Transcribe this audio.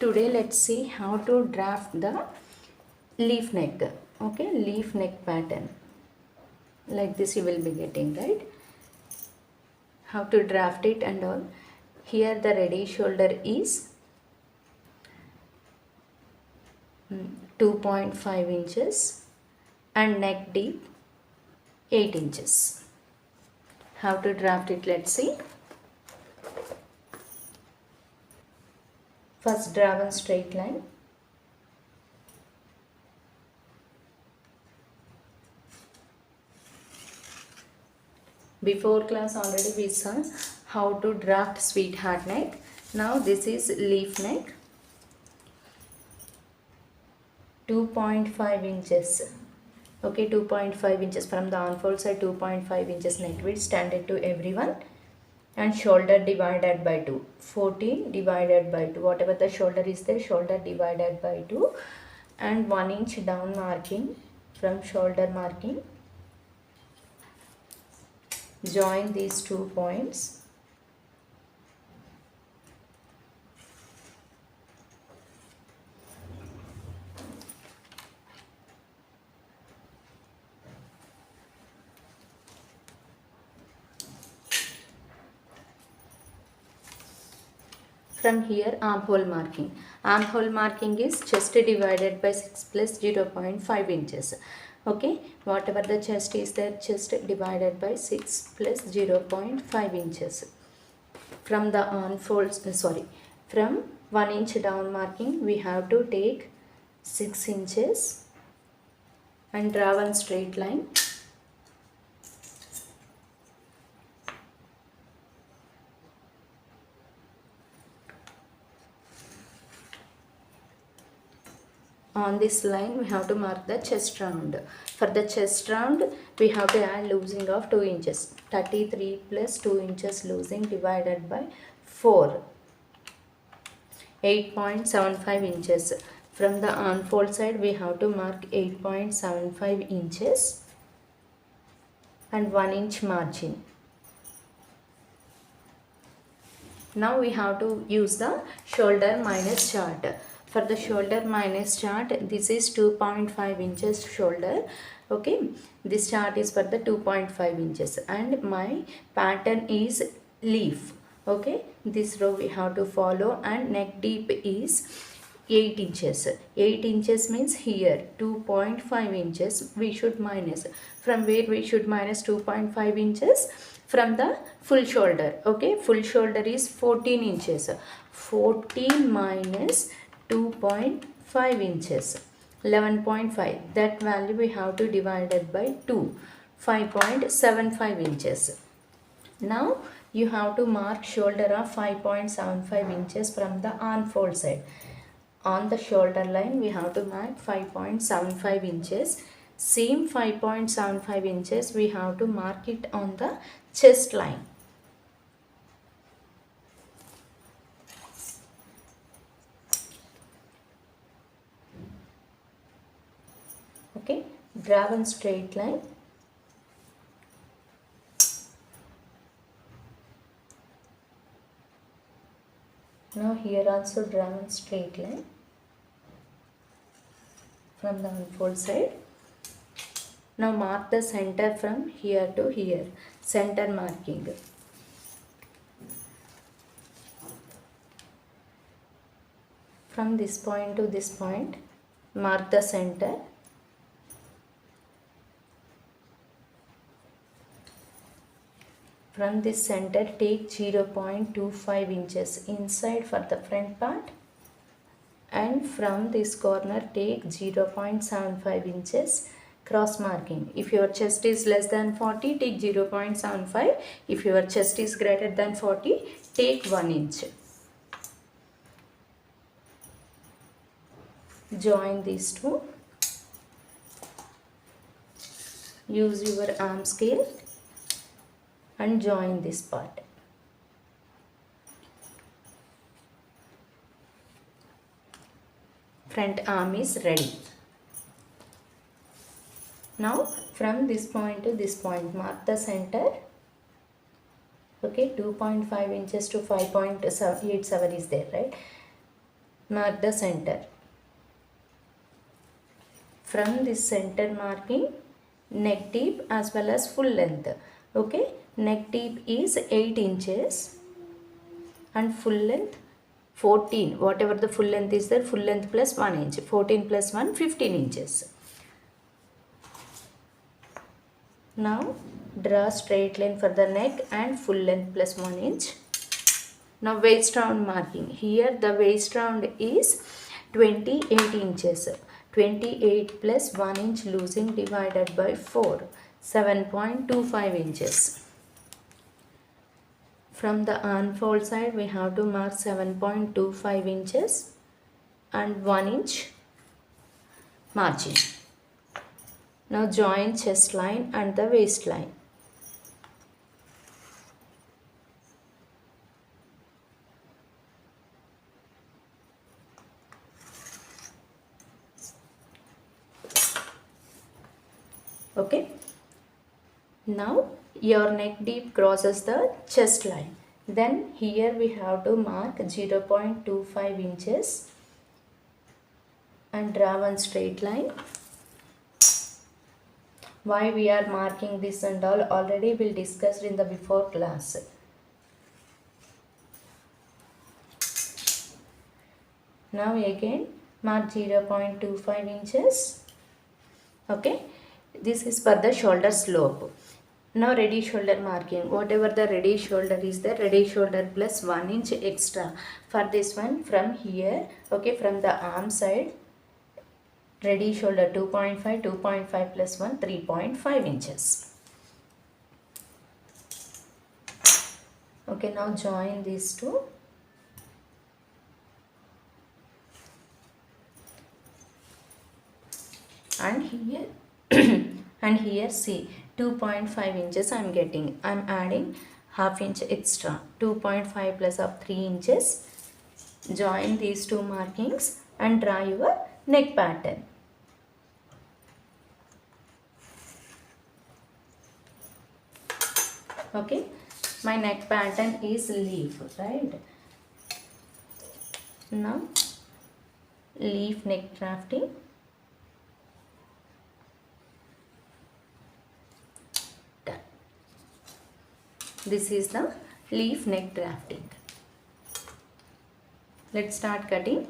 Today let's see how to draft the leaf neck. Okay, leaf neck pattern like this you will be getting, right? How to draft it and all. Here the ready shoulder is 2.5 inches and neck deep 8 inches. How to draft it, let's see. First draw one straight line. Before class already we saw how to draft sweetheart neck. Now this is leaf neck. 2.5 inches. Okay, 2.5 inches from the armhole side, 2.5 inches neck width, standard to everyone, and shoulder divided by 2. 14 divided by 2. Whatever the shoulder is there, shoulder divided by 2, and 1 inch down marking from shoulder marking. Join these 2 points. From here armhole marking. Armhole marking is chest divided by 6 plus 0.5 inches. Okay, whatever the chest is there, chest divided by 6 plus 0.5 inches. From the armholes, from 1 inch down marking we have to take 6 inches and draw one straight line. On this line we have to mark the chest round. For the chest round we have to add losing of 2 inches. 33 plus 2 inches losing divided by 4. 8.75 inches. From the armhole side we have to mark 8.75 inches and 1 inch margin. Now we have to use the shoulder minus chart. For the shoulder minus chart, this is 2.5 inches shoulder. Okay, this chart is for the 2.5 inches and my pattern is leaf. Okay, this row we have to follow, and neck deep is 8 inches. 8 inches means here 2.5 inches we should minus. From where we should minus 2.5 inches? From the full shoulder. Okay, full shoulder is 14 inches. 14 minus 2.5 inches, 11.5. That value we have to divide it by 2, 5.75 inches. Now you have to mark shoulder of 5.75 inches from the armhole side. On the shoulder line we have to mark 5.75 inches. Same 5.75 inches we have to mark it on the chest line. Okay, draw one straight line. Now here also draw one straight line from the armhole side. Now mark the center from here to here, center marking. From this point to this point, mark the center. From this center take 0.25 inches inside for the front part, and from this corner take 0.75 inches cross marking. If your chest is less than 40, take 0.75. If your chest is greater than 40, take 1 inch. Join these two. Use your arm scale and join this part. Front arm is ready. Now from this point to this point mark the center. Okay, 2.5 inches to 5.87 is there, right? mark the center. From this center marking, neck deep as well as full length. Okay, neck deep is 8 inches and full length 14. Whatever the full length is there, full length plus 1 inch. 14 plus 1, 15 inches. Now draw straight line for the neck and full length plus 1 inch. Now waist round marking. Here the waist round is 28 inches. 28 plus 1 inch losing divided by 4. 7.25 inches. From the armhole side we have to mark 7.25 inches and 1 inch margin. Now join chest line and the waistline. Okay. Now your neck deep crosses the chest line. Then here we have to mark 0.25 inches and draw one straight line. Why we are marking this and all already we'll discuss in the before class. Now again mark 0.25 inches. Okay, this is for the shoulder slope. Now ready shoulder marking. Whatever the ready shoulder is there, ready shoulder plus 1 inch extra. For this one from here, okay, from the arm side, ready shoulder 2.5, 2.5 plus 1, 3.5 inches. Okay, now join these two. And here and here see 2.5 inches I am getting. I am adding half inch extra. 2.5 plus of 3 inches. Join these two markings and draw your neck pattern. Okay, my neck pattern is leaf, right? Now leaf neck drafting. Done. This is the leaf neck drafting. Let's start cutting.